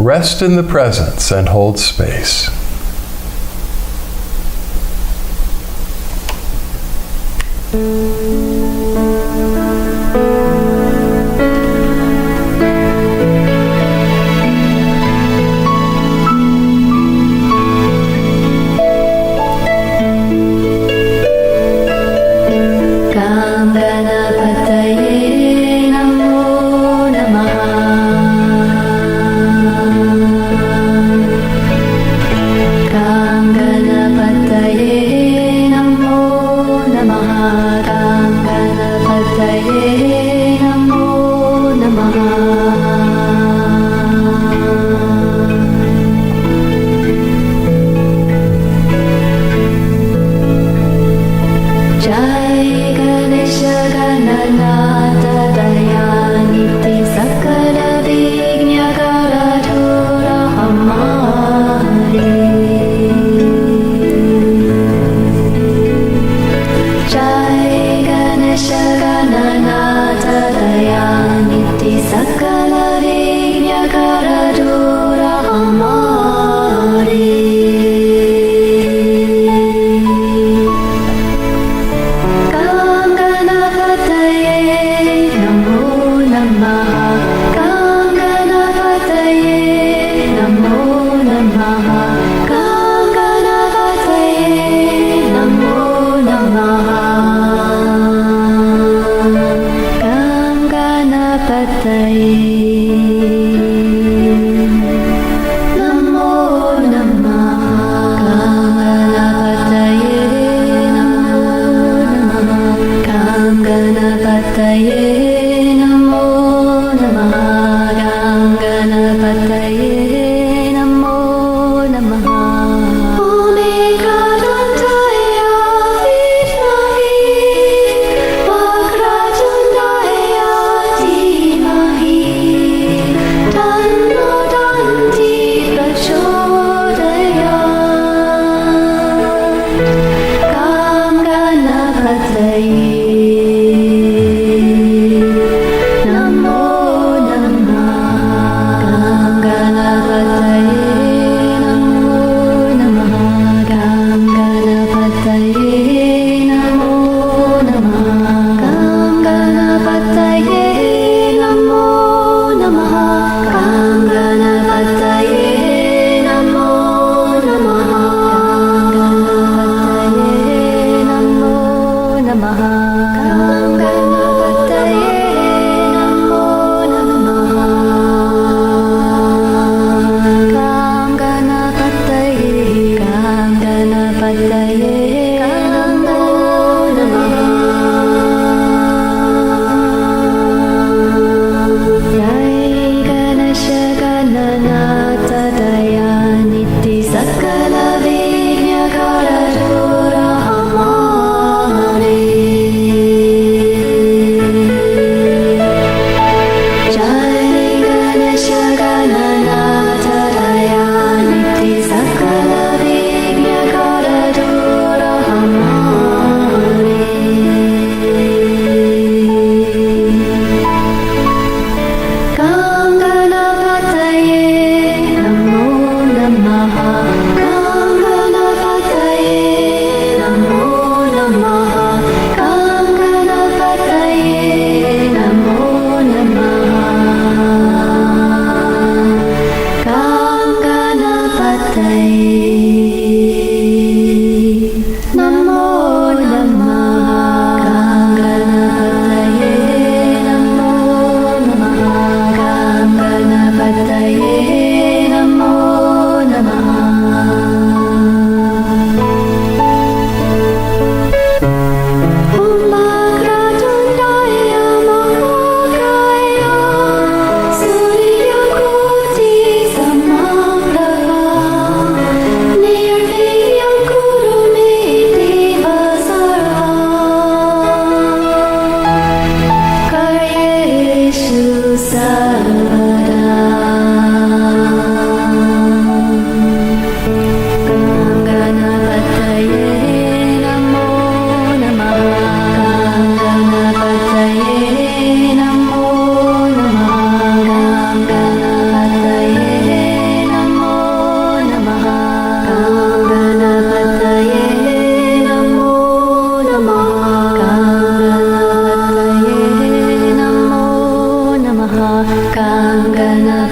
Rest in the presence and hold space. Namo Namah Gangana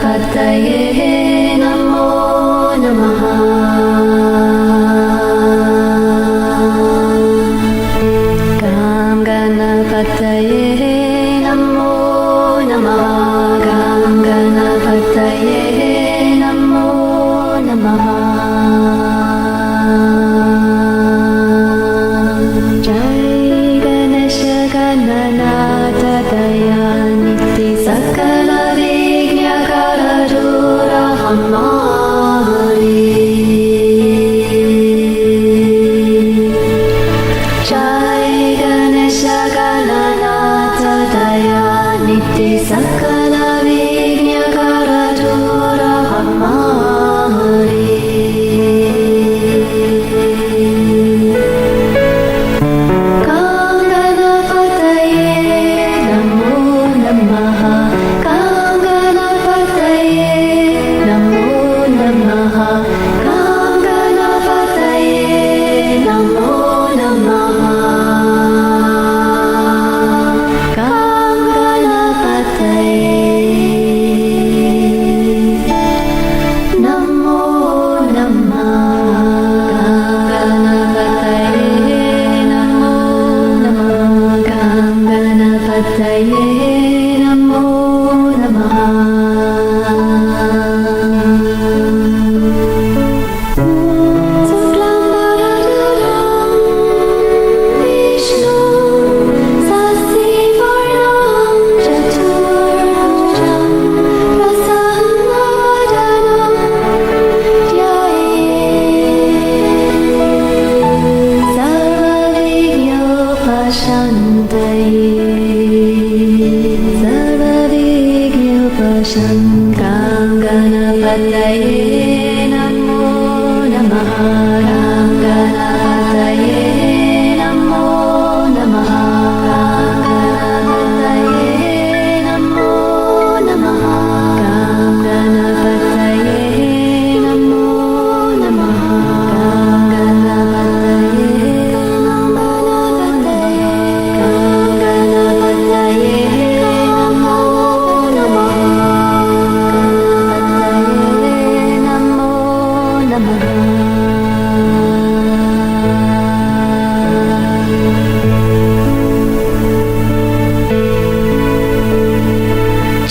Ganapataye Namo Namaha. Gam Ganapataye Namo Namaha. Gam Ganapataye Namo Namaha. Jai Ganesha Gananata Dayaniti Sakala Vighnakarajura Hamari. Jai Ganesha Gananata Dayaniti Sakala Vighnakarajura Hamari.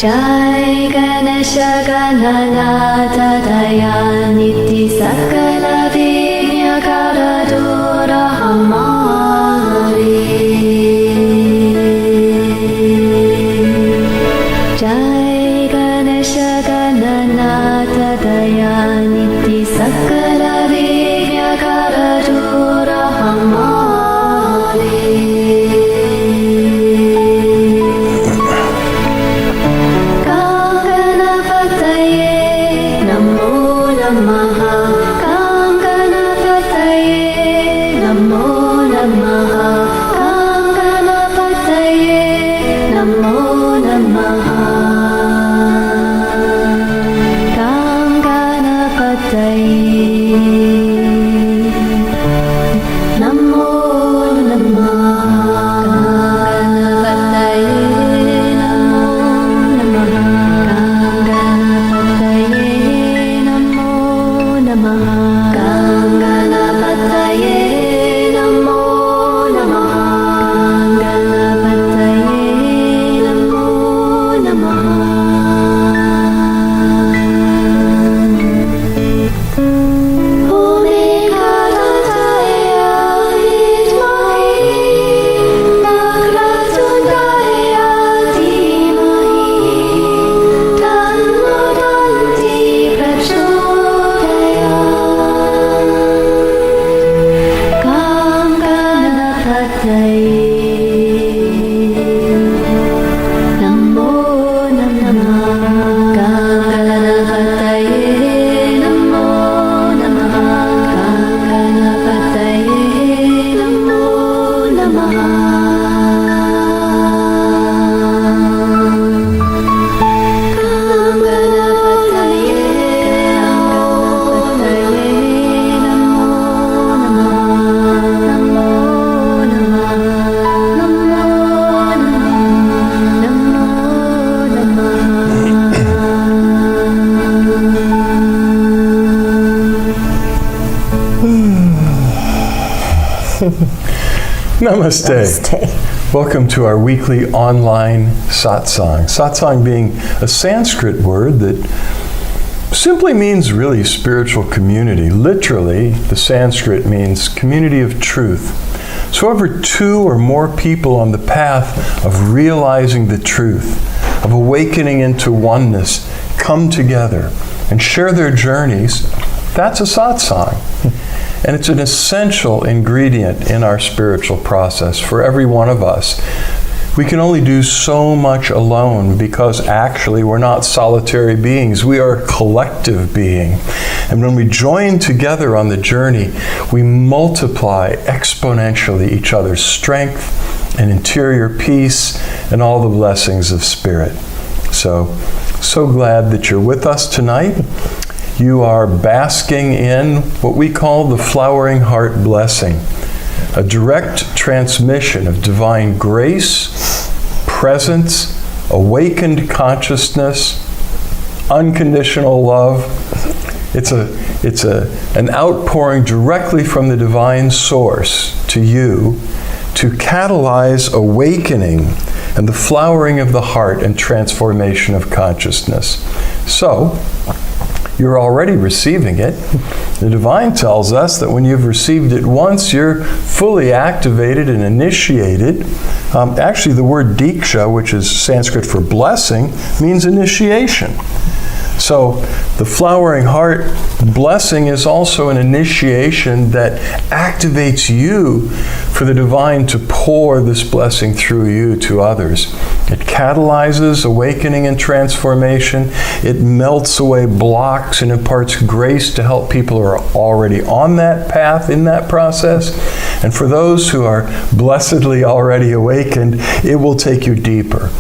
Jai Ganesha Gananata Dayaniti Sakala Vighnakarajura Hamari. Jai Ganesha Gananata Dayaniti Sakala Vighnakarajura Hamari. Namaha. Namaste. Namaste. Welcome to our weekly online satsang. Satsang being a Sanskrit word that simply means really spiritual community. Literally, the Sanskrit means community of truth. So wherever two or more people on the path of realizing the truth, of awakening into oneness, come together and share their journeys, that's a satsang. And it's an essential ingredient in our spiritual process for every one of us. We can only do so much alone because actually we're not solitary beings. We are a collective being. And when we join together on the journey, we multiply exponentially each other's strength and interior peace and all the blessings of spirit. So glad that you're with us tonight. You are basking in what we call the Flowering Heart Blessing, a direct transmission of divine grace, presence, awakened consciousness, unconditional love. It's an outpouring directly from the divine source to you to catalyze awakening and the flowering of the heart and transformation of consciousness. So, you're already receiving it. The divine tells us that when you've received it once, you're fully activated and initiated. Actually, the word Diksha, which is Sanskrit for blessing, means initiation. So the flowering heart blessing is also an initiation that activates you for the divine to pour this blessing through you to others. It catalyzes awakening and transformation. It melts away blocks and imparts grace to help people who are already on that path in that process. And for those who are blessedly already awakened, it will take you deeper.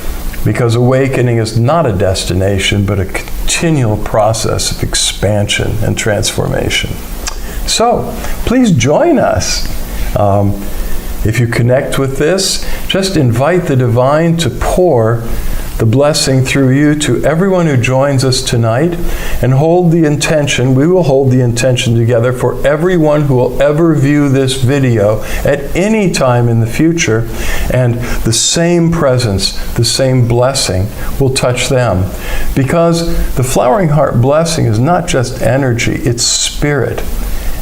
Because awakening is not a destination, but a continual process of expansion and transformation. So, please join us. If you connect with this, just invite the divine to pour the blessing through you to everyone who joins us tonight, and hold the intention, we will hold the intention together for everyone who will ever view this video at any time in the future, and the same presence, the same blessing will touch them. Because the Flowering Heart Blessing is not just energy, it's spirit.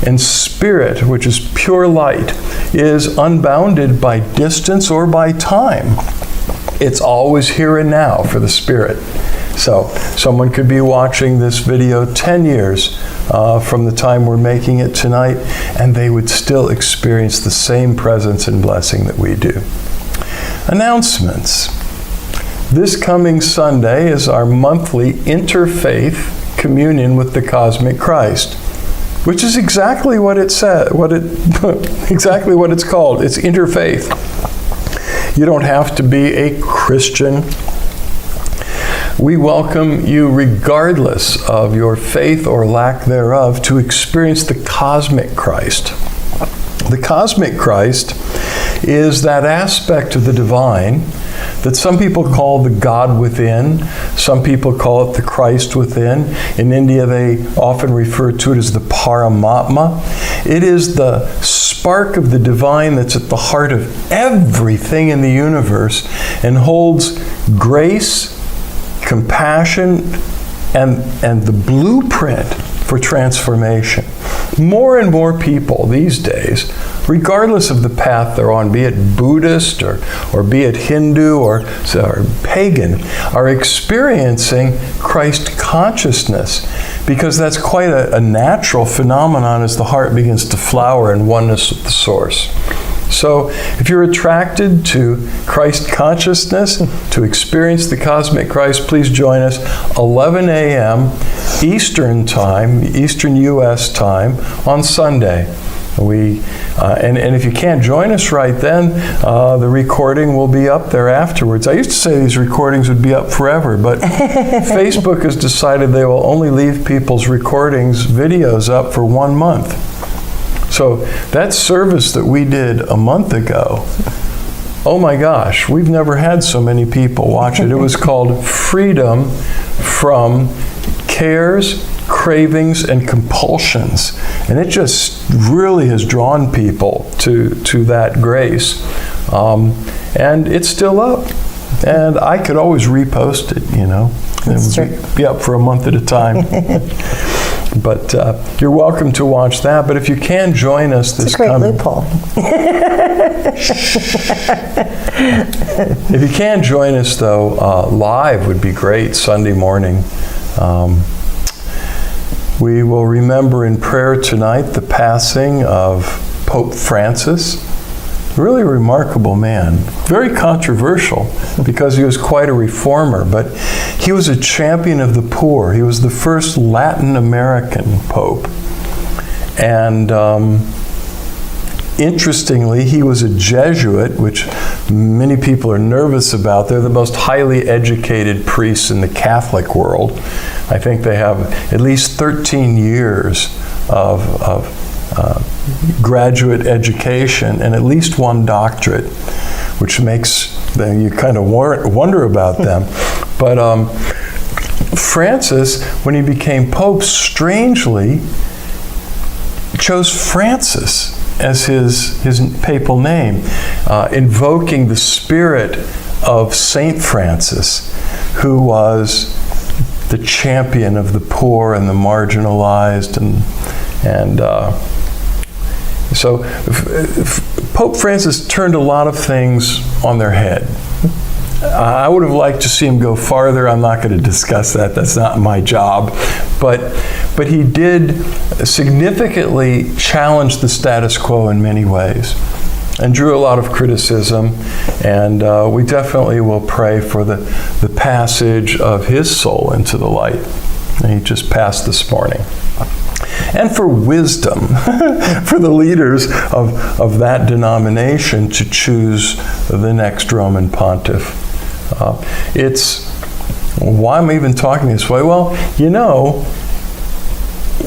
And spirit, which is pure light, is unbounded by distance or by time. It's always here and now for the spirit. So someone could be watching this video 10 years from the time we're making it tonight, and they would still experience the same presence and blessing that we do. Announcements. This coming Sunday is our monthly interfaith communion with the Cosmic Christ, which is exactly what it said, exactly what it's called. It's interfaith. You don't have to be a Christian. We welcome you, regardless of your faith or lack thereof, to experience the Cosmic Christ. The Cosmic Christ is that aspect of the divine that some people call the God within, some people call it the Christ within. In India, they often refer to it as the Paramatma. It is the spark of the divine that's at the heart of everything in the universe and holds grace, compassion, and the blueprint for transformation. More and more people these days, regardless of the path they're on, be it Buddhist or be it Hindu or pagan, are experiencing Christ consciousness, because that's quite a natural phenomenon as the heart begins to flower in oneness with the source. So if you're attracted to Christ consciousness, to experience the Cosmic Christ, please join us 11 a.m. Eastern Time, Eastern U.S. time, on Sunday. And if you can't join us right then, the recording will be up there afterwards. I used to say these recordings would be up forever, but Facebook has decided they will only leave people's videos up for 1 month. So that service that we did a month ago, oh my gosh, we've never had so many people watch it. It was called Freedom from Cares, cravings and compulsions. And it just really has drawn people to that grace. And it's still up. And I could always repost it, you know. That's true. Be up for a month at a time. But you're welcome to watch that. But if you can join us this It's a great coming... loophole. If you can join us, though, live would be great, Sunday morning. We will remember in prayer tonight the passing of Pope Francis. Really remarkable man. Very controversial because he was quite a reformer, but he was a champion of the poor. He was the first Latin American pope. And interestingly, he was a Jesuit, which many people are nervous about. They're the most highly educated priests in the Catholic world. I think they have at least 13 years of graduate education and at least one doctorate, which makes you kind of wonder about them. But Francis, when he became Pope, strangely chose Francis as his papal name, invoking the spirit of Saint Francis, who was the champion of the poor and the marginalized, and so Pope Francis turned a lot of things on their head. I would have liked to see him go farther. I'm not going to discuss that. That's not my job. But he did significantly challenge the status quo in many ways and drew a lot of criticism. And we definitely will pray for the passage of his soul into the light. And he just passed this morning. And for wisdom for the leaders of that denomination to choose the next Roman pontiff. Why am I even talking this way? Well, you know,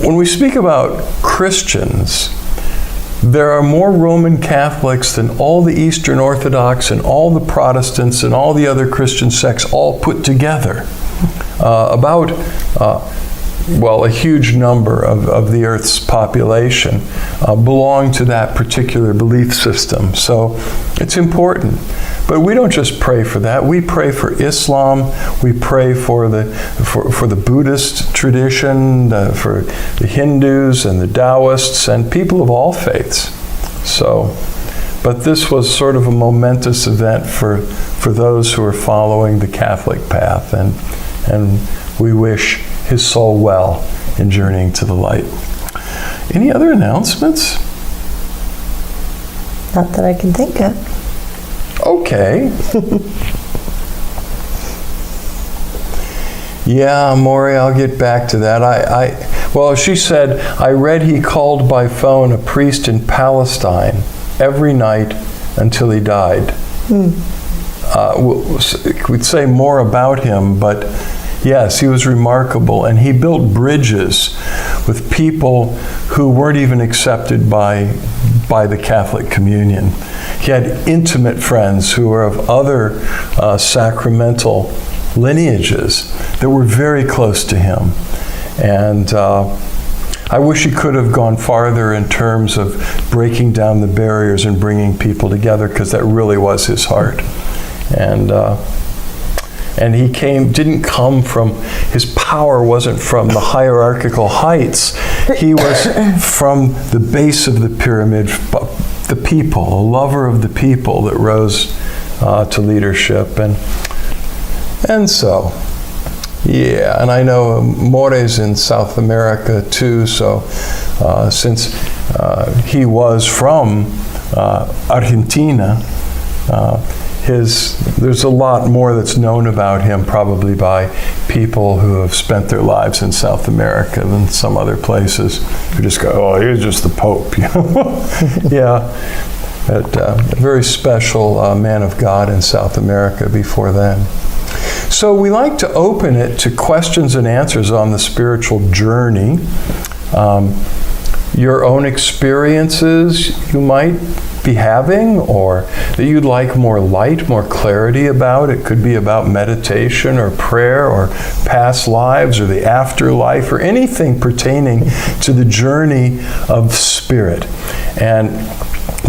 when we speak about Christians, there are more Roman Catholics than all the Eastern Orthodox and all the Protestants and all the other Christian sects all put together. A huge number of the Earth's population belong to that particular belief system. So it's important. But we don't just pray for that. We pray for Islam. We pray for the Buddhist tradition, for the Hindus and the Taoists and people of all faiths. So, but this was sort of a momentous event for those who are following the Catholic path, and we wish his soul well in journeying to the light. Any other announcements? Not that I can think of. Okay. Yeah, Maury, I'll get back to that. Well, she said, I read he called by phone a priest in Palestine every night until he died. We'd say more about him, but yes, he was remarkable, and he built bridges with people who weren't even accepted by the Catholic communion. He had intimate friends who were of other sacramental lineages that were very close to him. And I wish he could have gone farther in terms of breaking down the barriers and bringing people together, because that really was his heart. And he didn't come from, his power wasn't from the hierarchical heights. He was from the base of the pyramid, the people, a lover of the people that rose to leadership. And so, yeah, and I know More's in South America too, so since he was from Argentina, there's a lot more that's known about him probably by people who have spent their lives in South America than some other places who just go, oh, he's just the Pope, you know. Yeah, but a very special man of God in South America before then. So we like to open it to questions and answers on the spiritual journey. your own experiences you might be having, or that you'd like more light, more clarity about. It could be about meditation or prayer or past lives or the afterlife or anything pertaining to the journey of spirit. And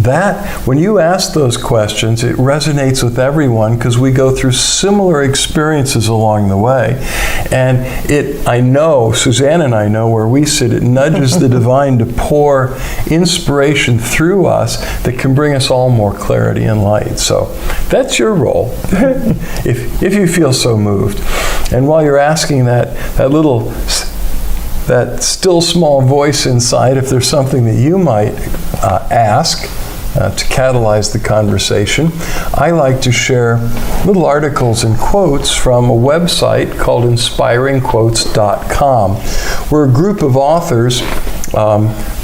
that, when you ask those questions, it resonates with everyone because we go through similar experiences along the way. And I know, Suzanne and I know where we sit, it nudges the divine to pour inspiration through us that can bring us all more clarity and light. So that's your role, if you feel so moved. And while you're asking that still small voice inside, if there's something that you might ask, to catalyze the conversation, I like to share little articles and quotes from a website called inspiringquotes.com, where a group of authors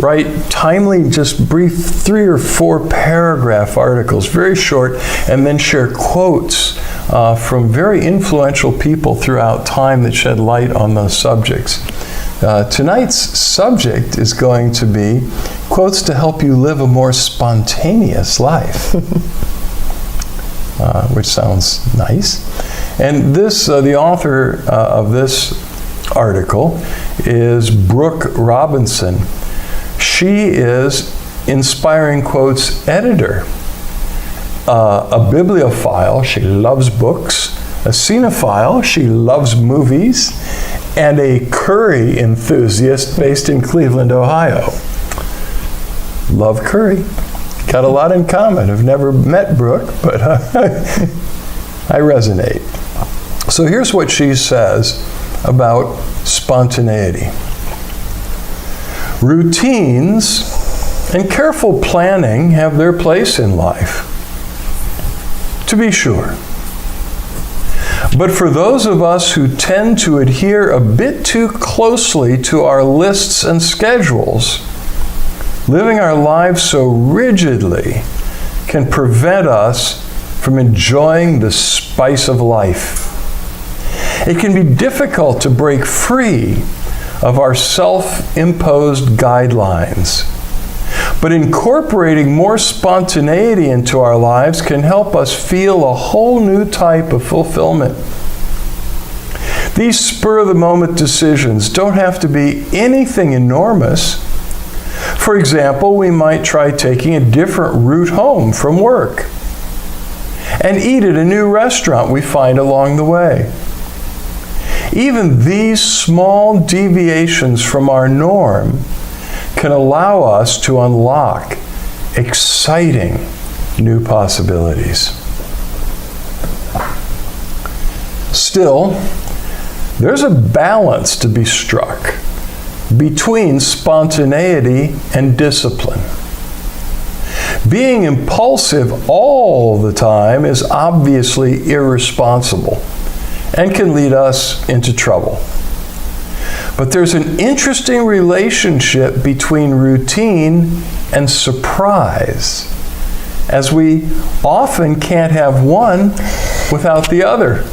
write timely, just brief 3 or 4 paragraph articles, very short, and then share quotes from very influential people throughout time that shed light on those subjects. Tonight's subject is going to be quotes to help you live a more spontaneous life, which sounds nice. And this, the author of this article is Brooke Robinson. She is Inspiring Quotes editor, a bibliophile, she loves books, a cinephile, she loves movies, and a curry enthusiast based in Cleveland, Ohio. Love curry. Got a lot in common. I've never met Brooke, but I resonate. So here's what she says about spontaneity. Routines and careful planning have their place in life, to be sure. But for those of us who tend to adhere a bit too closely to our lists and schedules, living our lives so rigidly can prevent us from enjoying the spice of life. It can be difficult to break free of our self-imposed guidelines. But incorporating more spontaneity into our lives can help us feel a whole new type of fulfillment. These spur-of-the-moment decisions don't have to be anything enormous. For example, we might try taking a different route home from work and eat at a new restaurant we find along the way. Even these small deviations from our norm can allow us to unlock exciting new possibilities. Still, there's a balance to be struck between spontaneity and discipline. Being impulsive all the time is obviously irresponsible and can lead us into trouble. But there's an interesting relationship between routine and surprise, as we often can't have one without the other.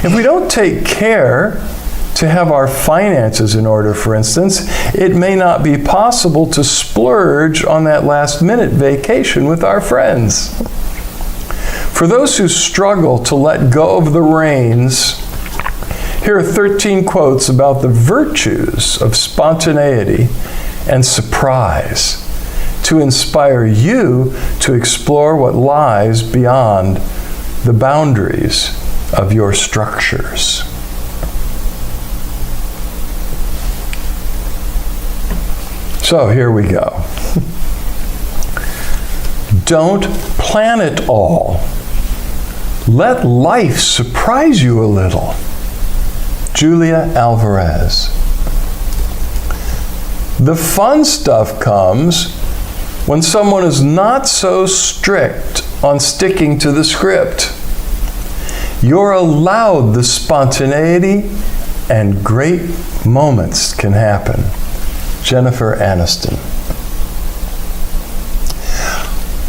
If we don't take care to have our finances in order, for instance, it may not be possible to splurge on that last-minute vacation with our friends. For those who struggle to let go of the reins, here are 13 quotes about the virtues of spontaneity and surprise to inspire you to explore what lies beyond the boundaries of your structures. So here we go. Don't plan it all. Let life surprise you a little. Julia Alvarez. The fun stuff comes when someone is not so strict on sticking to the script. You're allowed the spontaneity and great moments can happen. Jennifer Aniston.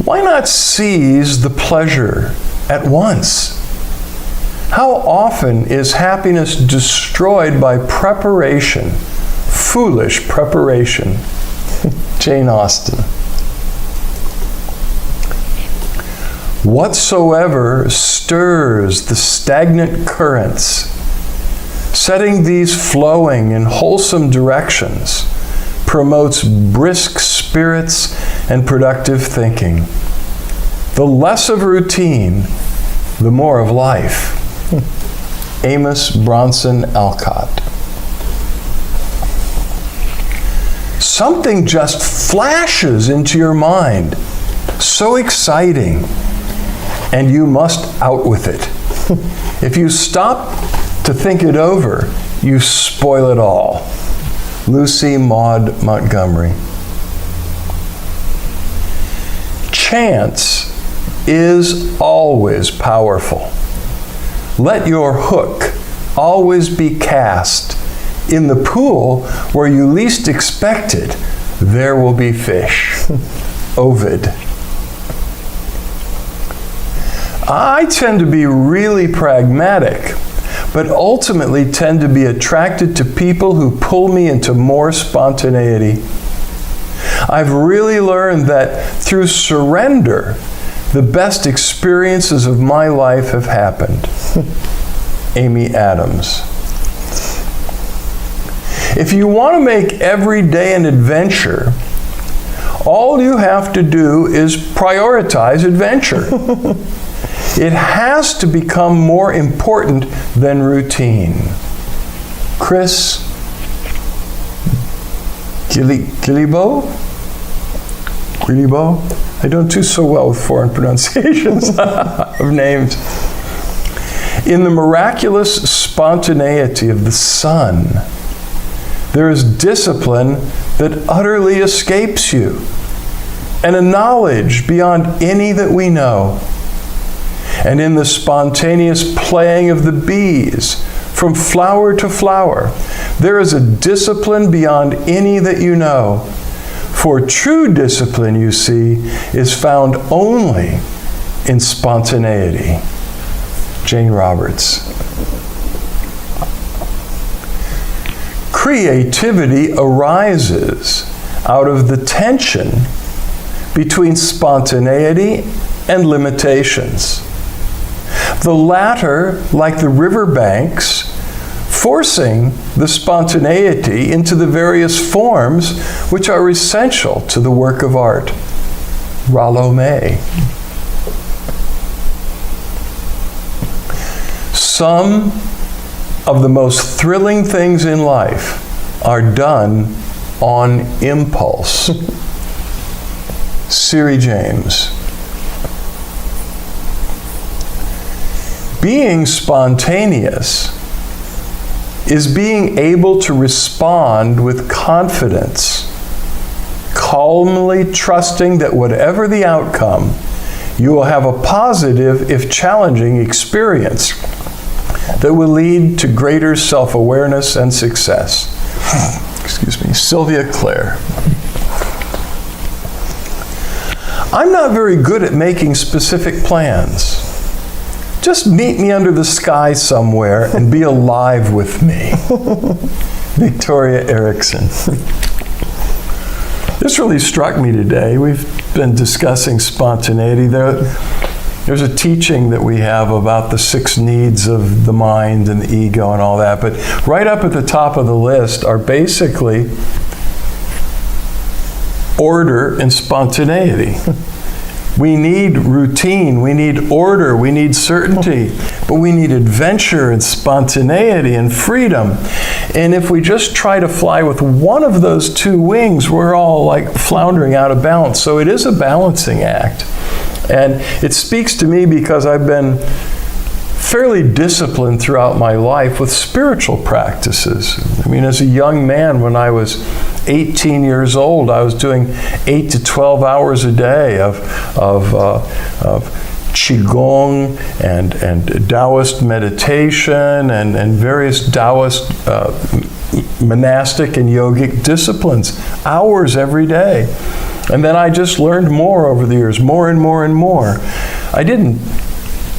Why not seize the pleasure at once? How often is happiness destroyed by preparation, foolish preparation. Jane Austen. Whatsoever stirs the stagnant currents, setting these flowing in wholesome directions, promotes brisk spirits and productive thinking. The less of routine, the more of life. Amos Bronson Alcott. Something just flashes into your mind, so exciting, and you must out with it. If you stop to think it over, you spoil it all. Lucy Maud Montgomery. Chance is always powerful. Let your hook always be cast. In the pool where you least expect it, there will be fish. Ovid. I tend to be really pragmatic, but ultimately tend to be attracted to people who pull me into more spontaneity. I've really learned that through surrender, the best experiences of my life have happened. Amy Adams. If you want to make every day an adventure, all you have to do is prioritize adventure. It has to become more important than routine. Chris Guillebeau? I don't do so well with foreign pronunciations of names. In the miraculous spontaneity of the sun, there is discipline that utterly escapes you, and a knowledge beyond any that we know. And in the spontaneous playing of the bees from flower to flower, there is a discipline beyond any that you know. For true discipline, you see, is found only in spontaneity. Jane Roberts. Creativity arises out of the tension between spontaneity and limitations. The latter, like the riverbanks, forcing the spontaneity into the various forms which are essential to the work of art. Rollo May. Some of the most thrilling things in life are done on impulse. Siri James. Being spontaneous is being able to respond with confidence, calmly trusting that whatever the outcome, you will have a positive, if challenging, experience that will lead to greater self-awareness and success. Excuse me, Sylvia Clare. I'm not very good at making specific plans. Just meet me under the sky somewhere and be alive with me. Victoria Erickson. This really struck me today. We've been discussing spontaneity. There's a teaching that we have about the 6 needs of the mind and the ego and all that, but right up at the top of the list are basically order and spontaneity. We need routine, we need order, we need certainty, but we need adventure and spontaneity and freedom. And if we just try to fly with one of those 2 wings, we're all like floundering out of balance. So it is a balancing act. And it speaks to me because I've been fairly disciplined throughout my life with spiritual practices. I mean, as a young man, when I was 18 years old, I was doing 8 to 12 hours a day of Qigong and Taoist meditation and various Taoist monastic and yogic disciplines, hours every day. And then I just learned more over the years, more and more and more. I didn't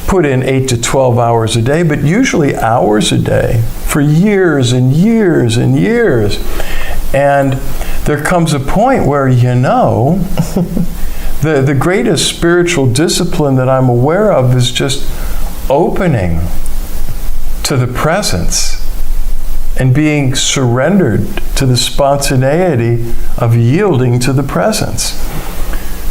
put in 8 to 12 hours a day, but usually hours a day for years and years and years. And there comes a point where, the greatest spiritual discipline that I'm aware of is just opening to the presence and being surrendered to the spontaneity of yielding to the presence.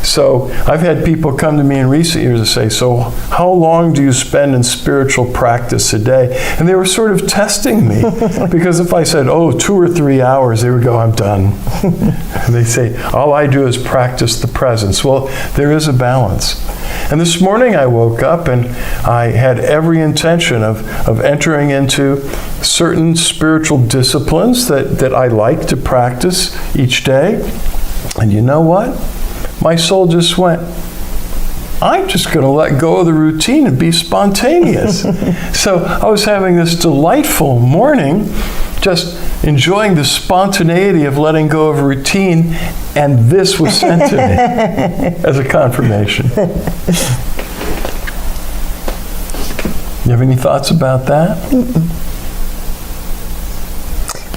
So I've had people come to me in recent years and say, so how long do you spend in spiritual practice a day? And they were sort of testing me, because if I said, 2 or 3 hours, they would go, I'm done. And they say, all I do is practice the presence. Well, there is a balance. And this morning I woke up and I had every intention of entering into certain spiritual disciplines that I like to practice each day. And you know what? My soul just went, I'm just going to let go of the routine and be spontaneous. So I was having this delightful morning, just enjoying the spontaneity of letting go of routine, and this was sent to me as a confirmation. You have any thoughts about that?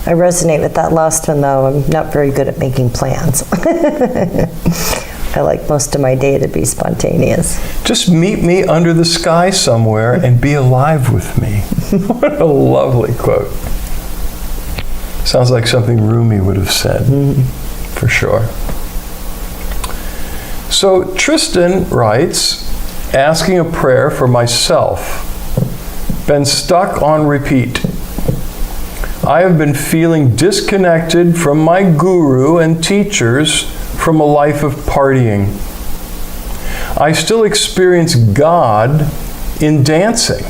I resonate with that last one, though. I'm not very good at making plans. I like most of my day to be spontaneous. Just meet me under the sky somewhere and be alive with me. What a lovely quote. Sounds like something Rumi would have said, for sure. So Tristan writes, asking a prayer for myself. Been stuck on repeat. I have been feeling disconnected from my guru and teachers from a life of partying. I still experience God in dancing.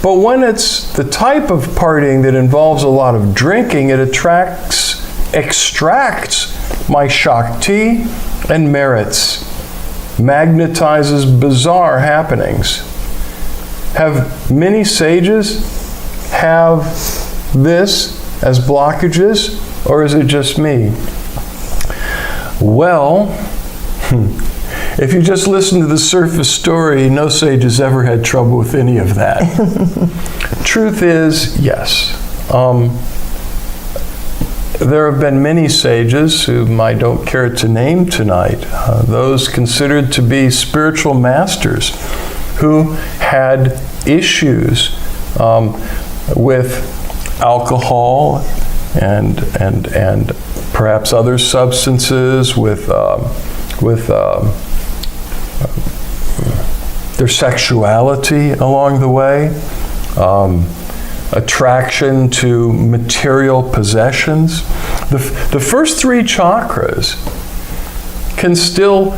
But when it's the type of partying that involves a lot of drinking, it extracts my Shakti and merits, magnetizes bizarre happenings. Have many sages have this as blockages, or is it just me? Well, if you just listen to the surface story, no sage has ever had trouble with any of that. Truth is, yes. There have been many sages whom I don't care to name tonight, those considered to be spiritual masters who had issues with alcohol and perhaps other substances, with their sexuality along the way, attraction to material possessions. The first 3 chakras can still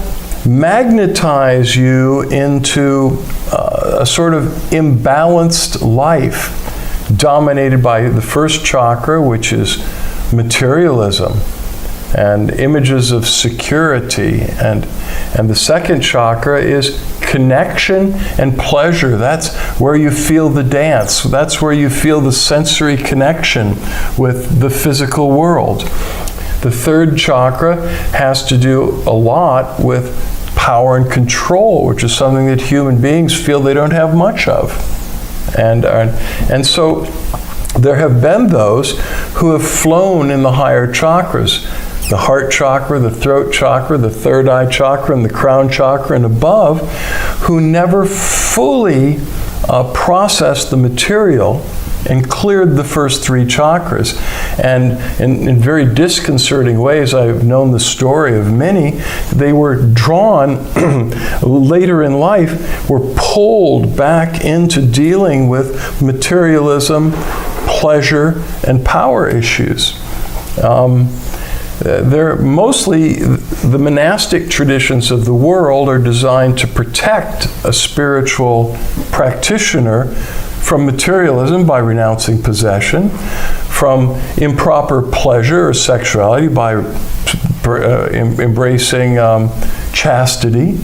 magnetize you into a sort of imbalanced life dominated by the first chakra, which is materialism and images of security, and the second chakra is connection and pleasure. That's where you feel the dance. That's where you feel the sensory connection with the physical world. The third chakra has to do a lot with power and control, which is something that human beings feel they don't have much of. And so there have been those who have flown in the higher chakras, the heart chakra, the throat chakra, the third eye chakra, and the crown chakra and above, who never fully processed the material and cleared the first 3 chakras. And in very disconcerting ways, I've known the story of many, they were drawn later in life, were pulled back into dealing with materialism, pleasure, and power issues. They're mostly, the monastic traditions of the world are designed to protect a spiritual practitioner from materialism by renouncing possession, from improper pleasure or sexuality by embracing chastity,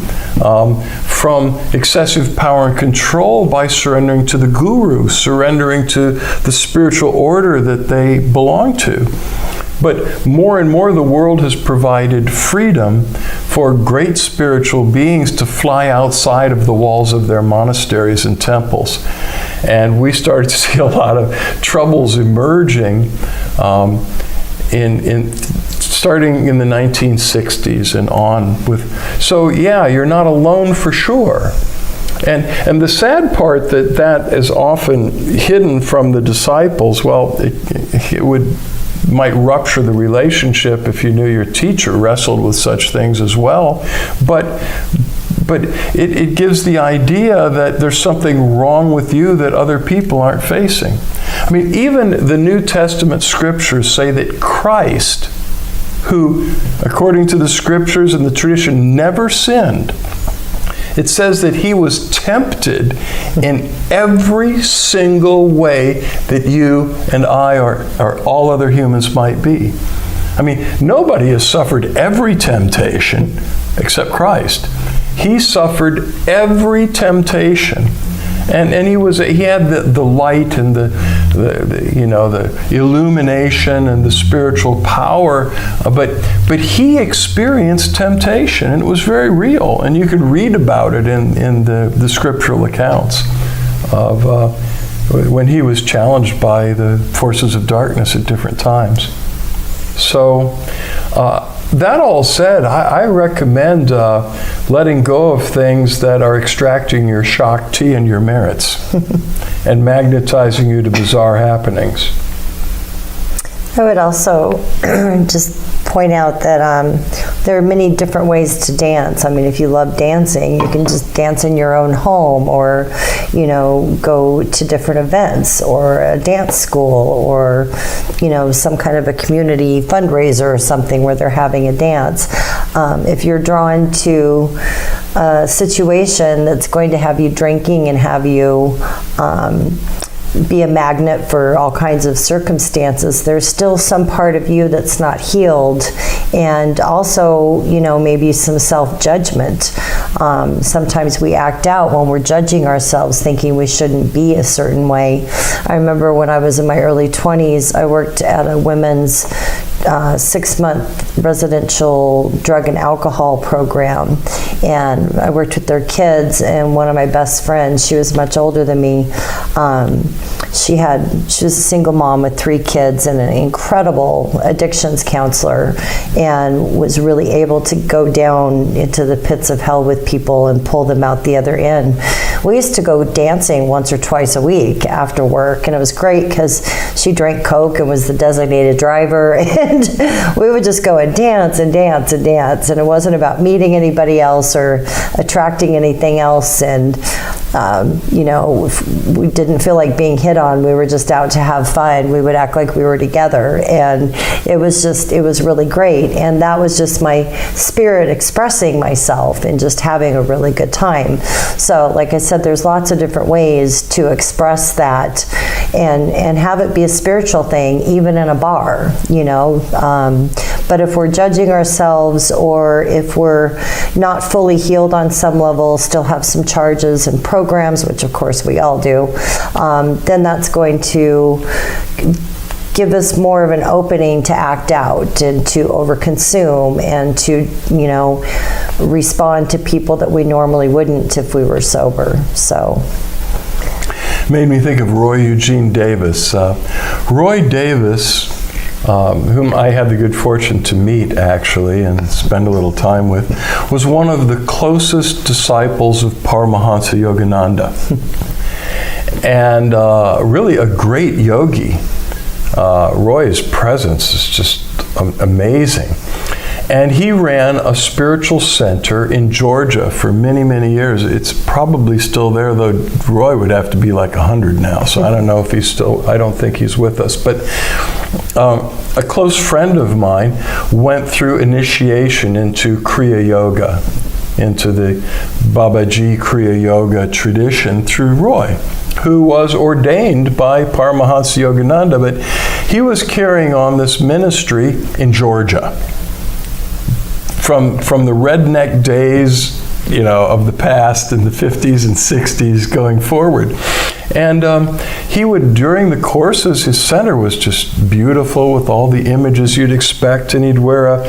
from excessive power and control by surrendering to the guru, surrendering to the spiritual order that they belong to. But more and more the world has provided freedom for great spiritual beings to fly outside of the walls of their monasteries and temples. And we started to see a lot of troubles emerging starting in the 1960s and on with. So yeah, you're not alone for sure. And the sad part that is often hidden from the disciples. Well, it might rupture the relationship if you knew your teacher wrestled with such things as well. But it gives the idea that there's something wrong with you that other people aren't facing. I mean, even the New Testament scriptures say that Christ, who, according to the scriptures and the tradition, never sinned, it says that he was tempted in every single way that you and I or all other humans might be. I mean, nobody has suffered every temptation except Christ. He suffered every temptation. And he had the light and the illumination and the spiritual power, but he experienced temptation, and it was very real. And you could read about it in the scriptural accounts of when he was challenged by the forces of darkness at different times. So that all said, I recommend letting go of things that are extracting your Shakti and your merits and magnetizing you to bizarre happenings. I would also just point out that there are many different ways to dance. I mean, if you love dancing, you can just dance in your own home, or, go to different events, or a dance school, or, some kind of a community fundraiser or something where they're having a dance. If you're drawn to a situation that's going to have you drinking and have you be a magnet for all kinds of circumstances, there's still some part of you that's not healed, and also, maybe some self-judgment. Sometimes we act out when we're judging ourselves, thinking we shouldn't be a certain way. I remember when I was in my early 20s, I worked at a women's 6-month residential drug and alcohol program, and I worked with their kids. And one of my best friends, she was much older than me, she was a single mom with 3 kids and an incredible addictions counselor, and was really able to go down into the pits of hell with people and pull them out the other end. We used to go dancing once or twice a week after work, and it was great because she drank Coke and was the designated driver, and we would just go and dance and dance and dance, and it wasn't about meeting anybody else or attracting anything else. And if we didn't feel like being hit on, we were just out to have fun. We would act like we were together, and it was really great. And that was just my spirit expressing myself and just having a really good time. So like I said, there's lots of different ways to express that and have it be a spiritual thing, even in a bar, But if we're judging ourselves, or if we're not fully healed on some level, still have some charges and programs, which of course we all do, then that's going to give us more of an opening to act out and to overconsume and to, respond to people that we normally wouldn't if we were sober. So. Made me think of Roy Eugene Davis. Roy Davis, whom I had the good fortune to meet actually and spend a little time with, was one of the closest disciples of Paramahansa Yogananda, and really a great yogi. Roy's presence is just amazing. And he ran a spiritual center in Georgia for many, many years. It's probably still there, though Roy would have to be like 100 now, so I don't know if he's still, I don't think he's with us. But a close friend of mine went through initiation into Kriya Yoga, into the Babaji Kriya Yoga tradition through Roy, who was ordained by Paramahansa Yogananda, but he was carrying on this ministry in Georgia. From the redneck days, of the past in the 50s and 60s going forward. And he would, during the courses, his center was just beautiful with all the images you'd expect, and he'd wear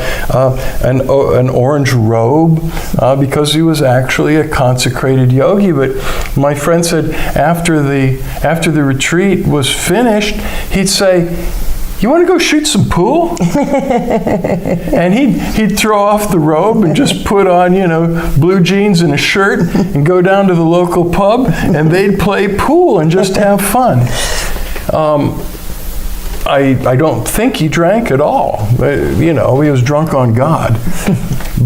an orange robe because he was actually a consecrated yogi. But my friend said after the retreat was finished, he'd say, you want to go shoot some pool? And he'd throw off the robe and just put on, blue jeans and a shirt and go down to the local pub, and they'd play pool and just have fun. I don't think he drank at all. He was drunk on God.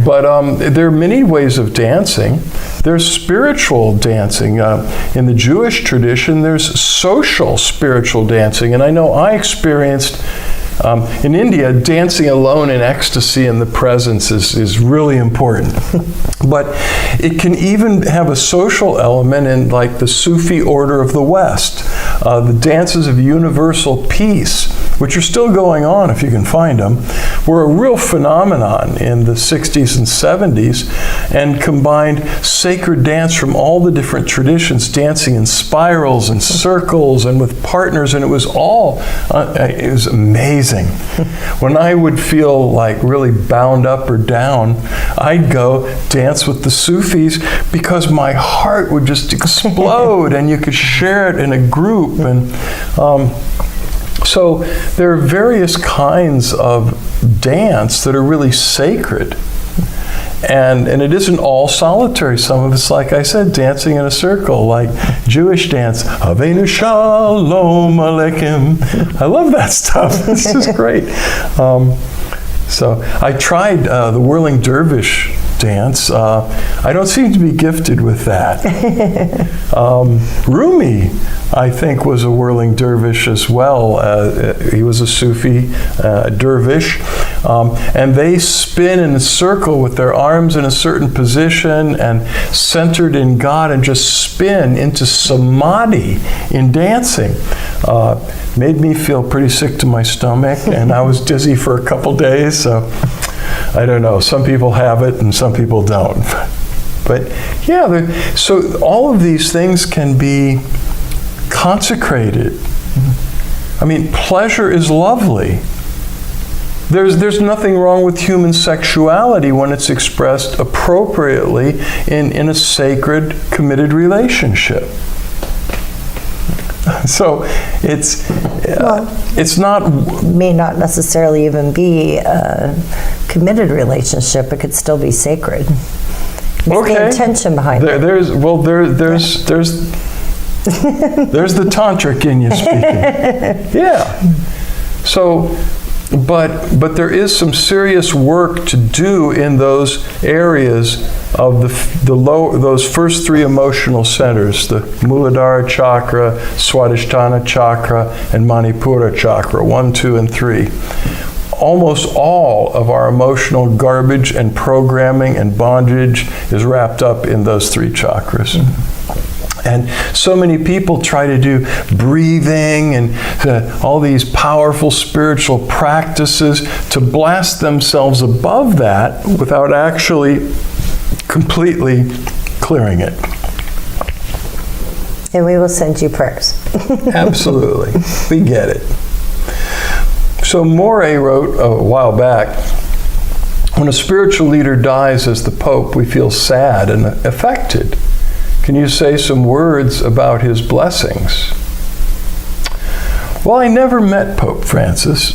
But there are many ways of dancing. There's spiritual dancing. In the Jewish tradition, there's social spiritual dancing. And I know I experienced, in India, dancing alone in ecstasy in the presence is really important. But it can even have a social element in like the Sufi order of the West. The dances of universal peace, which are still going on if you can find them, were a real phenomenon in the 60s and 70s and combined sacred dance from all the different traditions, dancing in spirals and circles and with partners, and it was amazing. When I would feel like really bound up or down, I'd go dance with the Sufis because my heart would just explode and you could share it in a group. And so there are various kinds of dance that are really sacred. And it isn't all solitary. Some of it's, like I said, dancing in a circle, like Jewish dance. Avenu Shalom Aleichem. I love that stuff. This is great. So I tried the whirling dervish dance. I don't seem to be gifted with that. Rumi, I think, was a whirling dervish as well. He was a Sufi dervish. And they spin in a circle with their arms in a certain position and centered in God and just spin into samadhi in dancing. Made me feel pretty sick to my stomach, and I was dizzy for a couple days, so I don't know. Some people have it and some people don't. But yeah, so all of these things can be consecrated. I mean, pleasure is lovely. There's nothing wrong with human sexuality when it's expressed appropriately in a sacred, committed relationship. So it's not... may not necessarily even be a committed relationship. It could still be sacred. It's the intention behind it. There's the tantric in you speaking. Yeah. So... But there is some serious work to do in those areas of those first three emotional centers, the Muladhara chakra, Swadhisthana chakra, and Manipura chakra, 1, 2, and 3. Almost all of our emotional garbage and programming and bondage is wrapped up in those three chakras. And so many people try to do breathing and all these powerful spiritual practices to blast themselves above that without actually completely clearing it. And we will send you prayers. Absolutely. We get it. So Morey wrote a while back, when a spiritual leader dies as the Pope, we feel sad and affected. Can you say some words about his blessings? Well, I never met Pope Francis.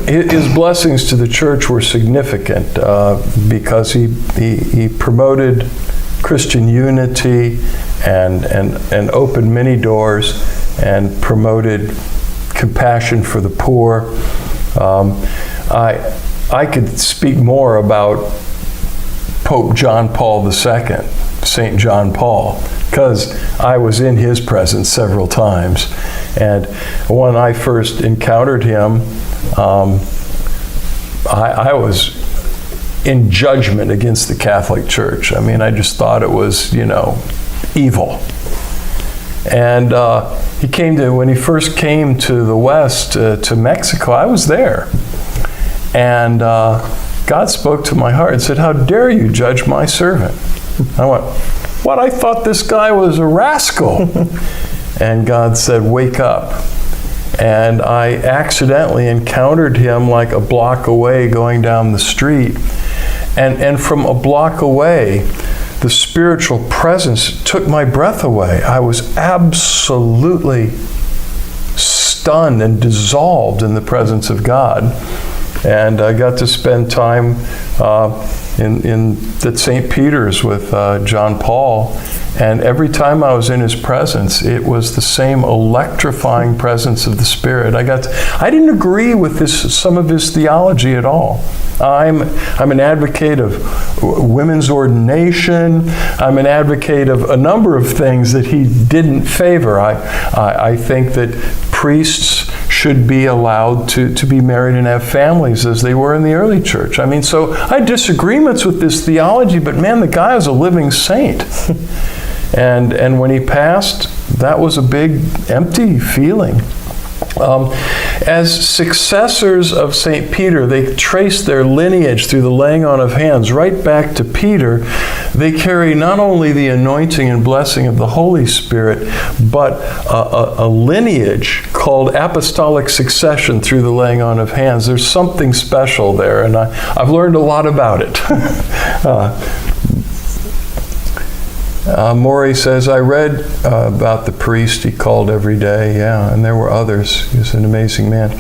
His blessings to the church were significant because he promoted Christian unity and opened many doors and promoted compassion for the poor. I could speak more about Pope John Paul II, St. John Paul, because I was in his presence several times. And when I first encountered him, I was in judgment against the Catholic Church. I mean, I just thought it was, evil. And when he first came to the West, to Mexico, I was there. And God spoke to my heart and said, "How dare you judge my servant?" I went, "What? I thought this guy was a rascal." And God said, "Wake up." And I accidentally encountered him like a block away going down the street. And from a block away, the spiritual presence took my breath away. I was absolutely stunned stunned and dissolved in the presence of God. And I got to spend time at St. Peter's with John Paul. And every time I was in his presence, it was the same electrifying presence of the Spirit. I didn't agree with some of his theology at all. I'm an advocate of women's ordination. I'm an advocate of a number of things that he didn't favor. I think that priests should be allowed to be married and have families as they were in the early church. I mean, so I had disagreements with this theology, but man, the guy is a living saint. And when he passed, that was a big empty feeling. As successors of St. Peter, they trace their lineage through the laying on of hands right back to Peter. They carry not only the anointing and blessing of the Holy Spirit, but a lineage called apostolic succession through the laying on of hands. There's something special there, and I've learned a lot about it. Maury says, I read about the priest he called every day. Yeah, and there were others. He was an amazing man.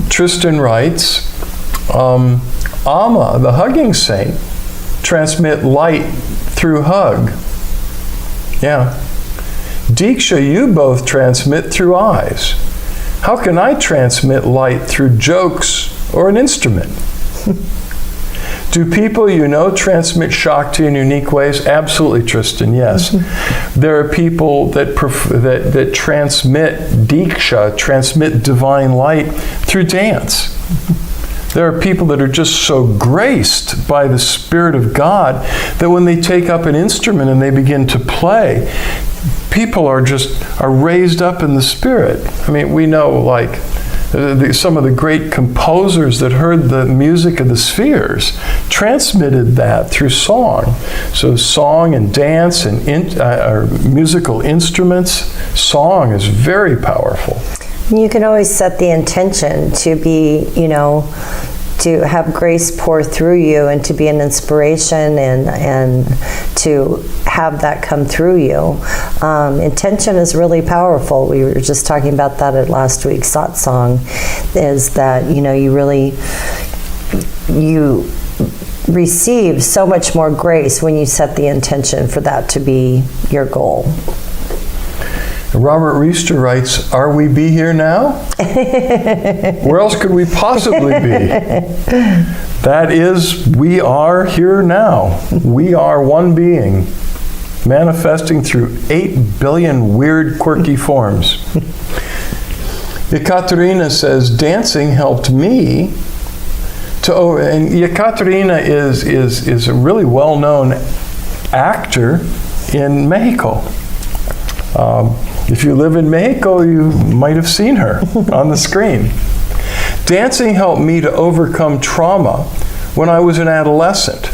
Tristan writes, Amma, the hugging saint, transmit light through hug. Yeah. Diksha, you both transmit through eyes. How can I transmit light through jokes or an instrument? Do people you know transmit Shakti in unique ways? Absolutely, Tristan, yes. There are people that transmit Diksha, transmit divine light through dance. There are people that are just so graced by the Spirit of God that when they take up an instrument and they begin to play, people are raised up in the Spirit. I mean, we know some of the great composers that heard the music of the spheres transmitted that through song. So song and dance and musical instruments, song is very powerful. You can always set the intention to be, to have grace pour through you and to be an inspiration and to have that come through you. Intention is really powerful. We were just talking about that at last week's Satsang, is that, you receive so much more grace when you set the intention for that to be your goal. Robert Reister writes, are we be here now? Where else could we possibly be? That is, we are here now. We are one being, manifesting through 8 billion weird, quirky forms. Yekaterina says, dancing helped me and Yekaterina is a really well-known actor in Mexico. If you live in Mexico, you might have seen her on the screen. Dancing helped me to overcome trauma when I was an adolescent.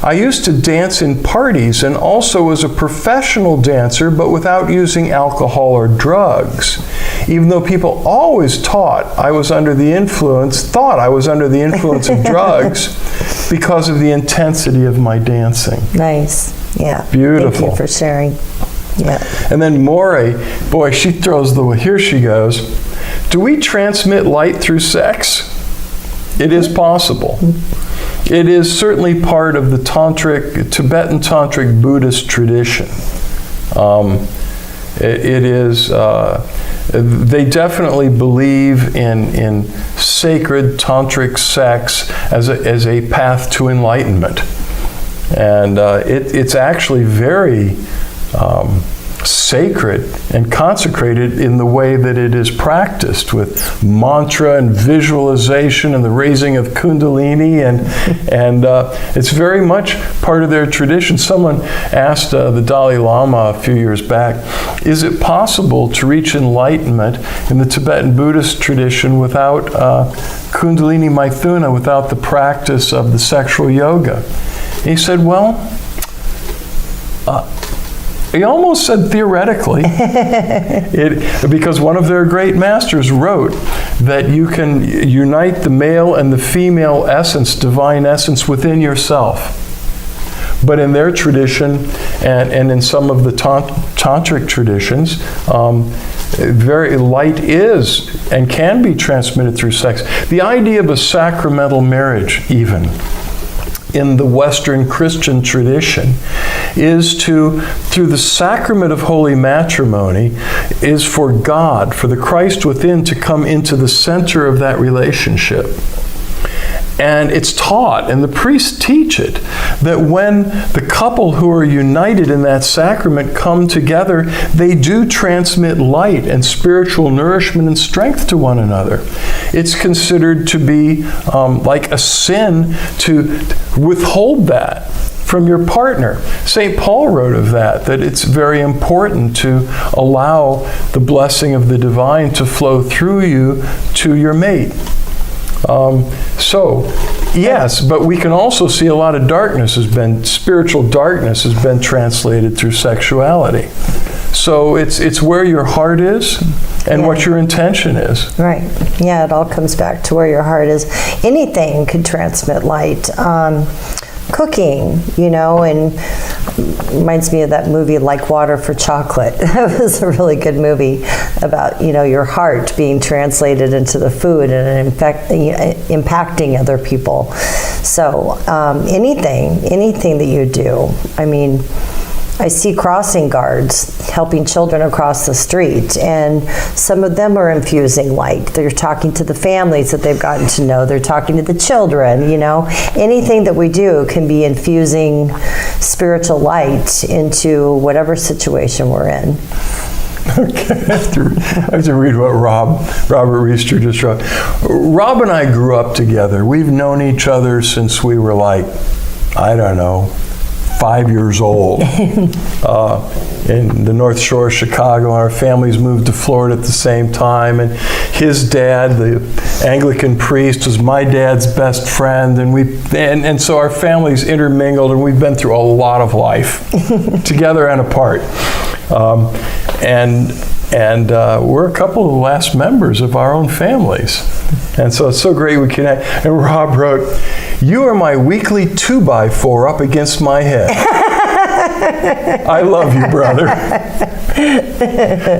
I used to dance in parties and also as a professional dancer, but without using alcohol or drugs. Even though people always thought I was under the influence of drugs because of the intensity of my dancing. Nice. Yeah. Beautiful. Thank you for sharing. Yeah. And then Maury, boy, she throws here she goes. Do we transmit light through sex? It is possible. It is certainly part of the Tibetan Tantric Buddhist tradition. It is, they definitely believe in sacred tantric sex as a path to enlightenment. And it's actually very sacred and consecrated in the way that it is practiced, with mantra and visualization and the raising of kundalini, and it's very much part of their tradition. Someone asked the Dalai Lama a few years back, is it possible to reach enlightenment in the Tibetan Buddhist tradition without kundalini maithuna, without the practice of the sexual yoga? And he said, well, he almost said theoretically, because one of their great masters wrote that you can unite the male and the female essence, divine essence, within yourself. But in their tradition, and in some of the tantric traditions, light is and can be transmitted through sex. The idea of a sacramental marriage, even in the Western Christian tradition, is to, through the sacrament of holy matrimony, is for God, for the Christ within, to come into the center of that relationship. And it's taught, and the priests teach it, that when the couple who are united in that sacrament come together, they do transmit light and spiritual nourishment and strength to one another. It's considered to be like a sin to withhold that from your partner. St. Paul wrote of that it's very important to allow the blessing of the divine to flow through you to your mate. So, yes, but we can also see a lot of spiritual darkness has been translated through sexuality. So it's where your heart is and what your intention is. Right. Yeah, it all comes back to where your heart is. Anything could transmit light. Cooking, and reminds me of that movie Like Water for Chocolate. It was a really good movie about, your heart being translated into the food and impacting other people. So anything that you do, I see crossing guards helping children across the street, and some of them are infusing light. They're talking to the families that they've gotten to know. They're talking to the children, Anything that we do can be infusing spiritual light into whatever situation we're in. Okay, I have to read what Robert Reister just wrote. Rob and I grew up together. We've known each other since we were 5 years old in the North Shore of Chicago. Our families moved to Florida at the same time, and his dad, the Anglican priest, was my dad's best friend, and so our families intermingled, and we've been through a lot of life together and apart. And we're a couple of the last members of our own families. And so it's so great we connect. And Rob wrote, "You are my weekly 2x4 up against my head." I love you, brother.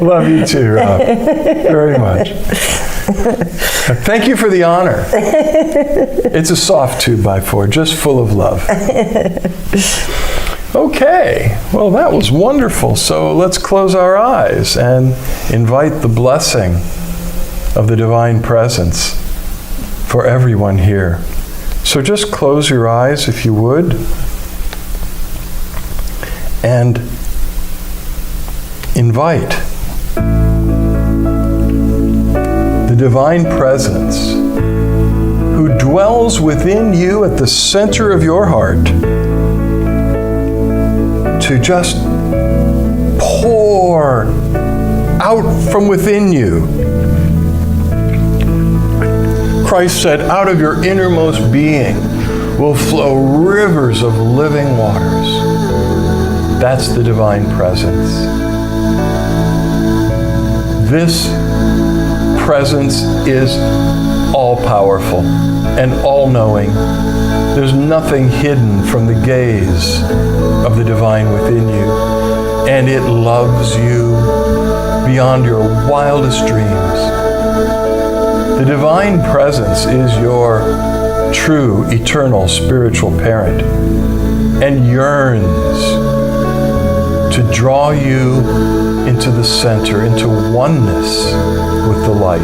Love you too, Rob. Very much. Thank you for the honor. It's a soft 2x4, just full of love. Okay, well, that was wonderful. So let's close our eyes and invite the blessing of the divine presence for everyone here. So just close your eyes if you would, and invite the divine presence who dwells within you at the center of your heart to just pour out from within you. Christ said, out of your innermost being will flow rivers of living waters. That's the divine presence. This presence is all-powerful and all-knowing. There's nothing hidden from the gaze of the divine within you, and it loves you beyond your wildest dreams. The divine presence is your true, eternal, spiritual parent and yearns to draw you into the center, into oneness with the light.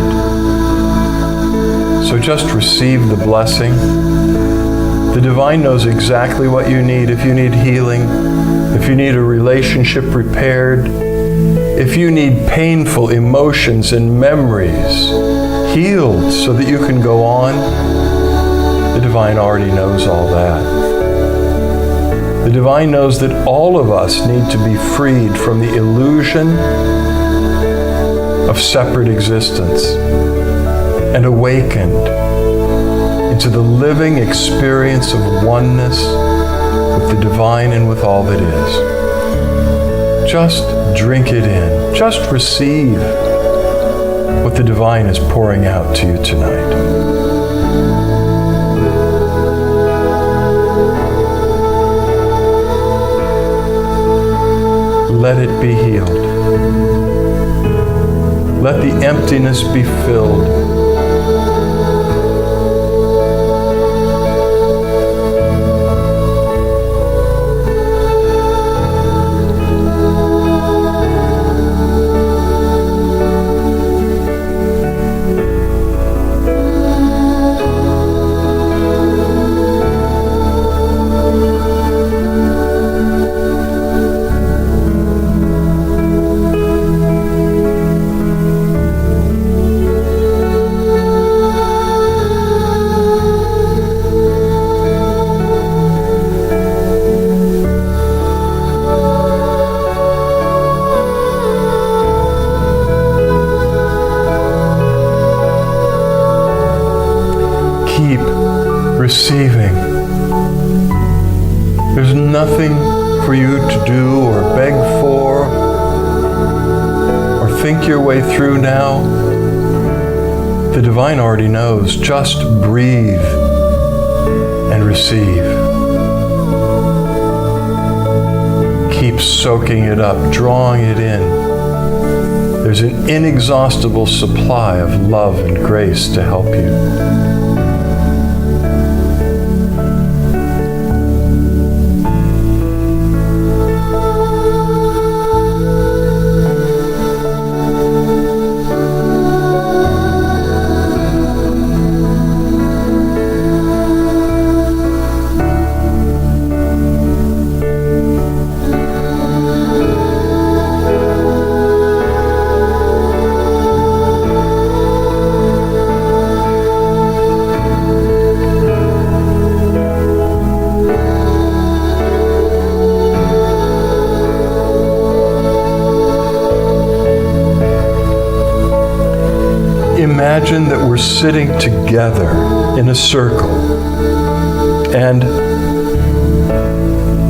So just receive the blessing. The divine knows exactly what you need. If you need healing, if you need a relationship repaired, if you need painful emotions and memories healed so that you can go on, the divine already knows all that. The divine knows that all of us need to be freed from the illusion of separate existence and awakened into the living experience of oneness with the divine and with all that is. Just drink it in. Just receive what the divine is pouring out to you tonight. Let it be healed. Let the emptiness be filled. Keep receiving. There's nothing for you to do or beg for or think your way through now. The divine already knows. Just breathe and receive. Keep soaking it up, drawing it in. There's an inexhaustible supply of love and grace to help you. Imagine that we're sitting together in a circle, and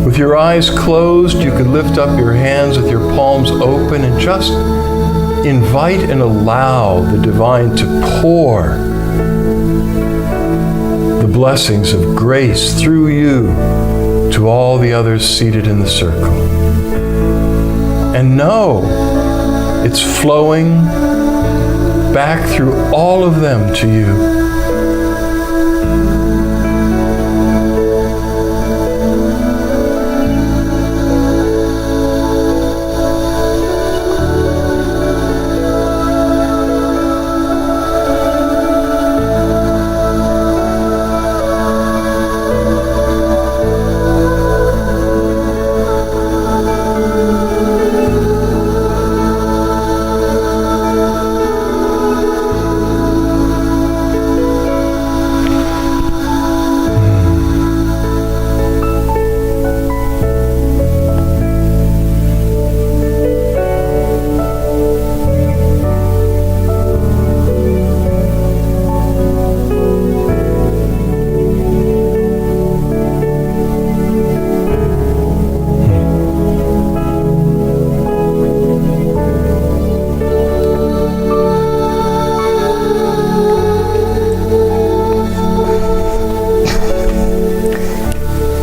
with your eyes closed, you could lift up your hands with your palms open and just invite and allow the divine to pour the blessings of grace through you to all the others seated in the circle. And know it's flowing back through all of them to you.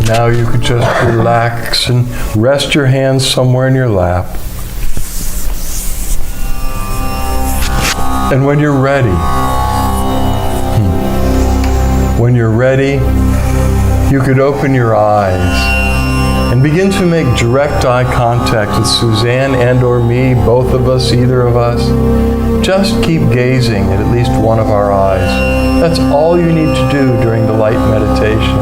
Now you could just relax and rest your hands somewhere in your lap. And when you're ready, you could open your eyes and begin to make direct eye contact with Suzanne and or me, both of us, either of us. Just keep gazing at least one of our eyes. That's all you need to do during the light meditation.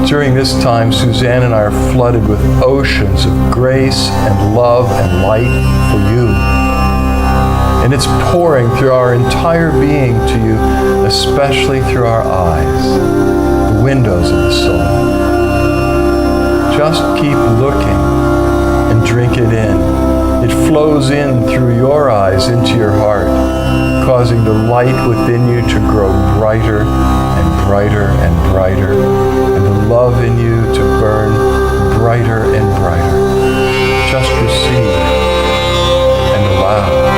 During this time, Suzanne and I are flooded with oceans of grace and love and light for you. And it's pouring through our entire being to you, especially through our eyes, the windows of the soul. Just keep looking and drink it in. It flows in through your eyes into your heart, causing the light within you to grow brighter and brighter and brighter, and the love in you to burn brighter and brighter. Just receive and allow.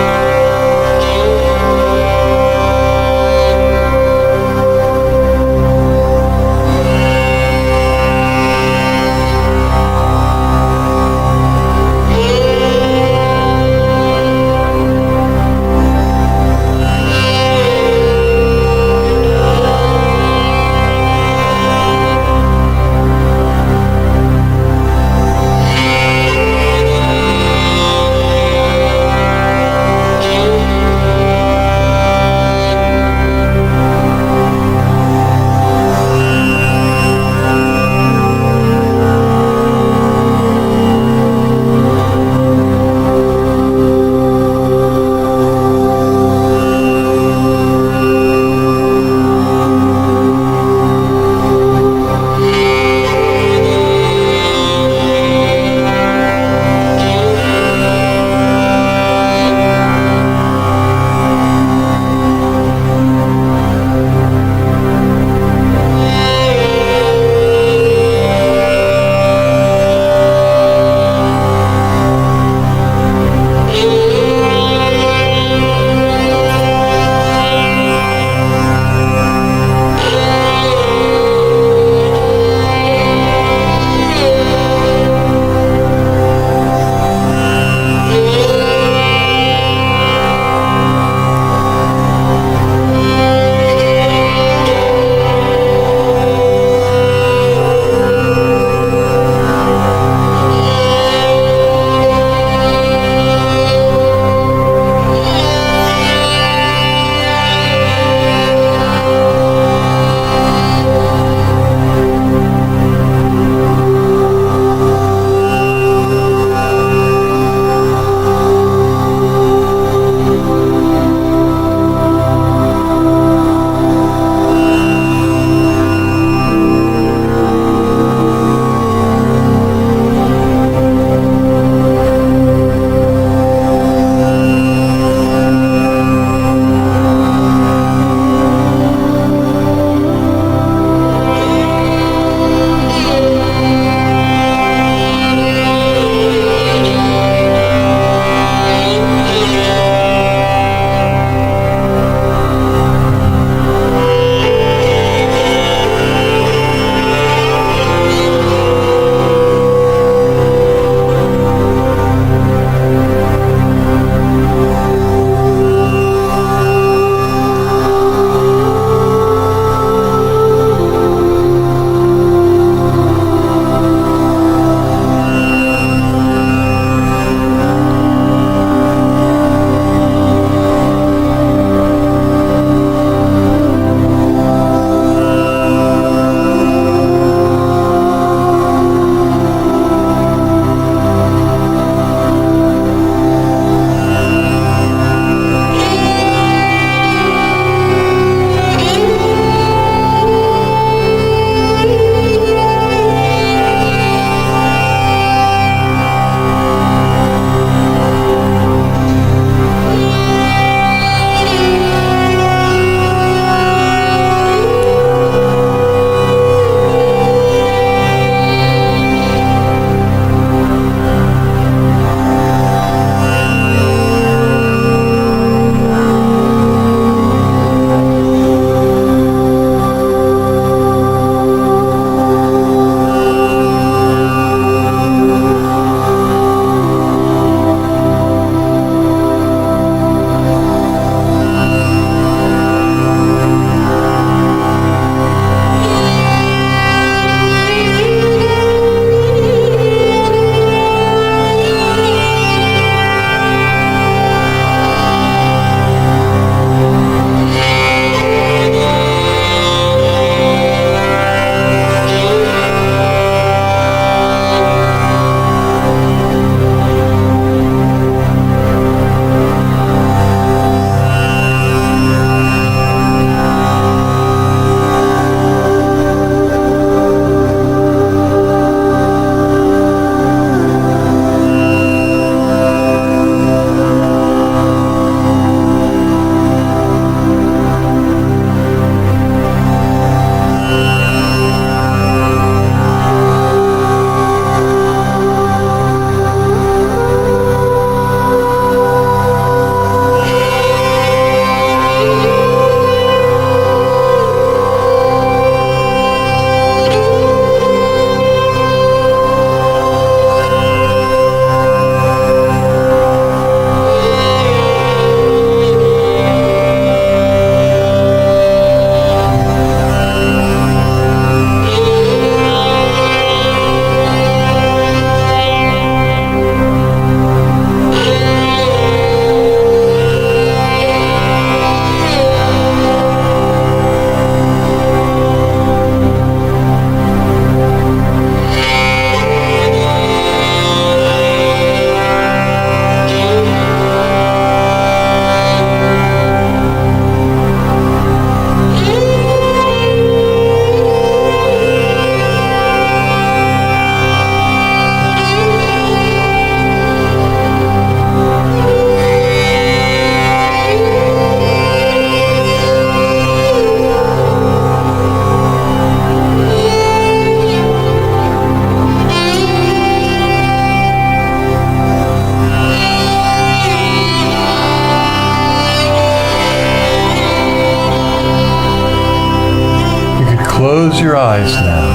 Close your eyes now.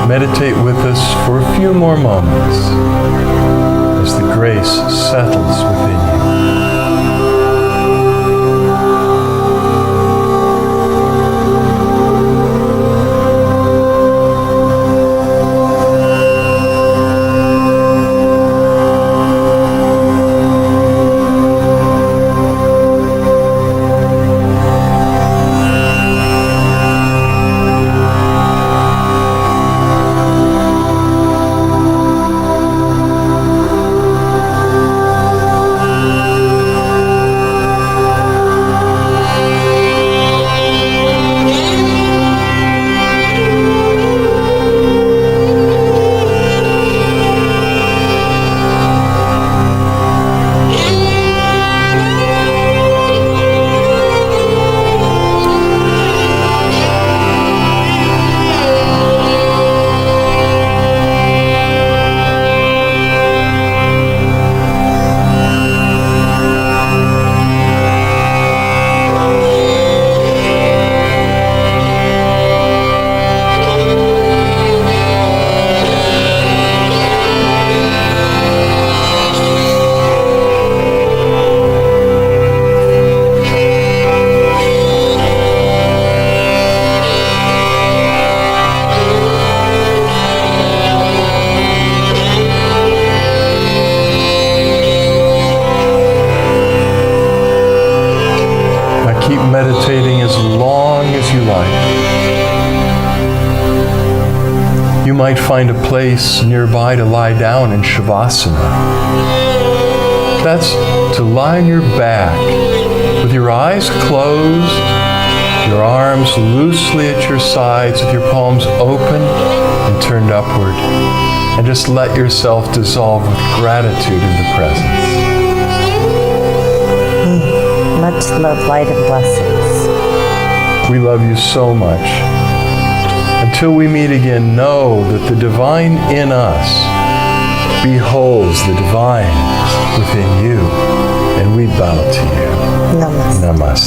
Meditate with us for a few more moments as the grace settles within you. Keep meditating as long as you like. You might find a place nearby to lie down in Shavasana. That's to lie on your back with your eyes closed, your arms loosely at your sides with your palms open and turned upward, and just let yourself dissolve with gratitude in the presence. Much love, light, and blessings. We love you so much. Until we meet again, know that the divine in us beholds the divine within you, and we bow to you. Namaste. Namaste.